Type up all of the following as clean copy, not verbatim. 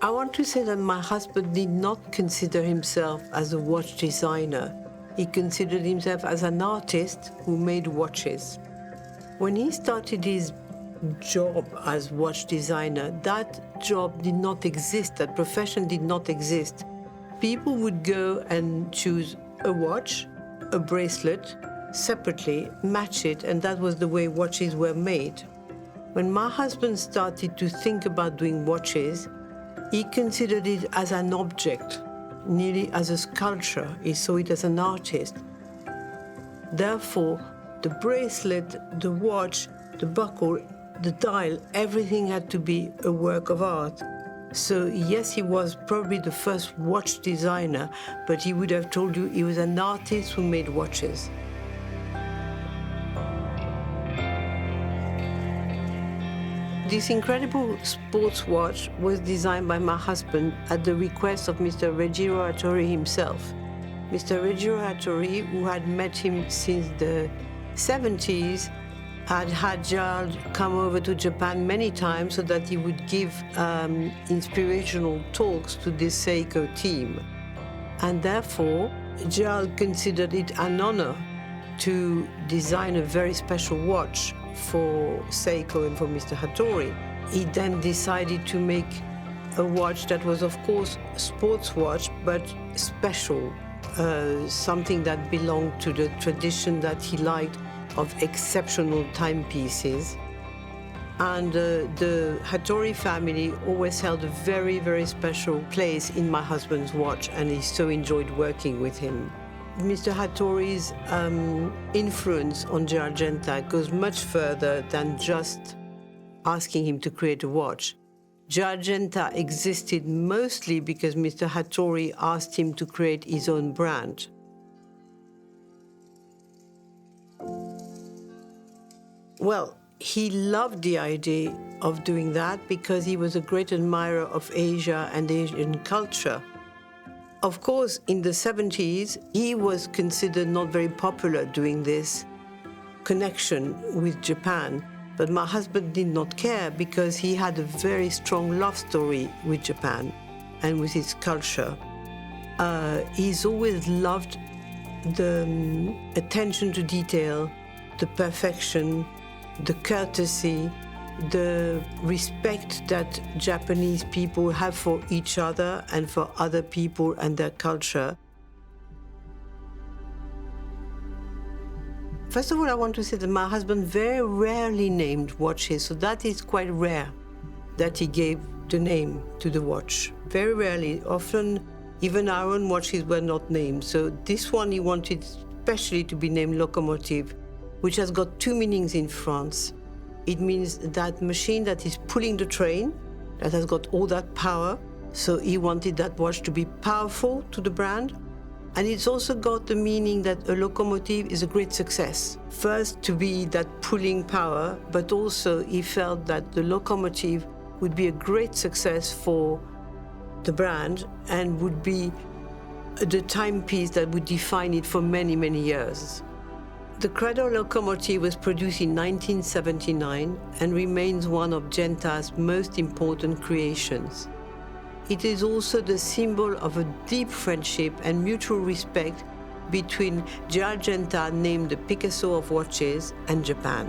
I want to say that my husband did not consider himself as a watch designer. He considered himself as an artist who made watches. When he started his job as watch designer, that job did not exist, that profession did not exist. People would go and choose a watch, a bracelet, separately, match it, and that was the way watches were made. When my husband started to think about doing watches, he considered it as an object, nearly as a sculpture. He saw it as an artist. Therefore, the bracelet, the watch, the buckle, the dial, everything had to be a work of art. So yes, he was probably the first watch designer, but he would have told you he was an artist who made watches. This incredible sports watch was designed by my husband at the request of Mr. Regiro Hattori himself. Mr. Regiro Hattori, who had met him since the 70s, had Gérald come over to Japan many times so that he would give inspirational talks to this Seiko team. And therefore, Gérald considered it an honor to design a very special watch for Seiko and for Mr. Hattori. He then decided to make a watch that was, of course, a sports watch, but special, something that belonged to the tradition that he liked of exceptional timepieces. And the Hattori family always held a very, very special place in my husband's watch, and he so enjoyed working with him. Mr. Hattori's influence on Gérald Genta goes much further than just asking him to create a watch. Gérald Genta existed mostly because Mr. Hattori asked him to create his own brand. Well, he loved the idea of doing that because he was a great admirer of Asia and Asian culture. Of course, in the 70s, he was considered not very popular doing this connection with Japan. But my husband did not care because he had a very strong love story with Japan and with its culture. He's always loved the attention to detail, the perfection, the courtesy, the respect that Japanese people have for each other and for other people and their culture. First of all, I want to say that my husband very rarely named watches, so that is quite rare that he gave the name to the watch. Very rarely. Often, even our own watches were not named. So this one he wanted especially to be named Locomotive, which has got two meanings in France. It means that machine that is pulling the train, that has got all that power. So he wanted that watch to be powerful to the brand. And it's also got the meaning that a locomotive is a great success. First, to be that pulling power, but also he felt that the locomotive would be a great success for the brand and would be the timepiece that would define it for many, many years. The Credor Locomotive was produced in 1979 and remains one of Genta's most important creations. It is also the symbol of a deep friendship and mutual respect between Gérald Genta, named the Picasso of watches, and Japan.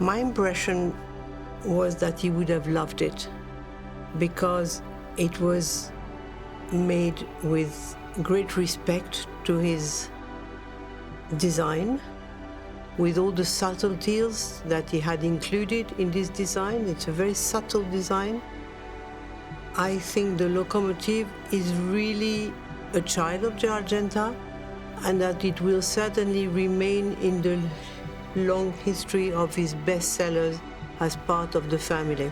My impression was that he would have loved it because it was made with great respect to his design, with all the subtleties that he had included in this design. It's a very subtle design. I think the locomotive is really a child of Gérald Genta, and that it will certainly remain in the long history of his bestsellers as part of the family.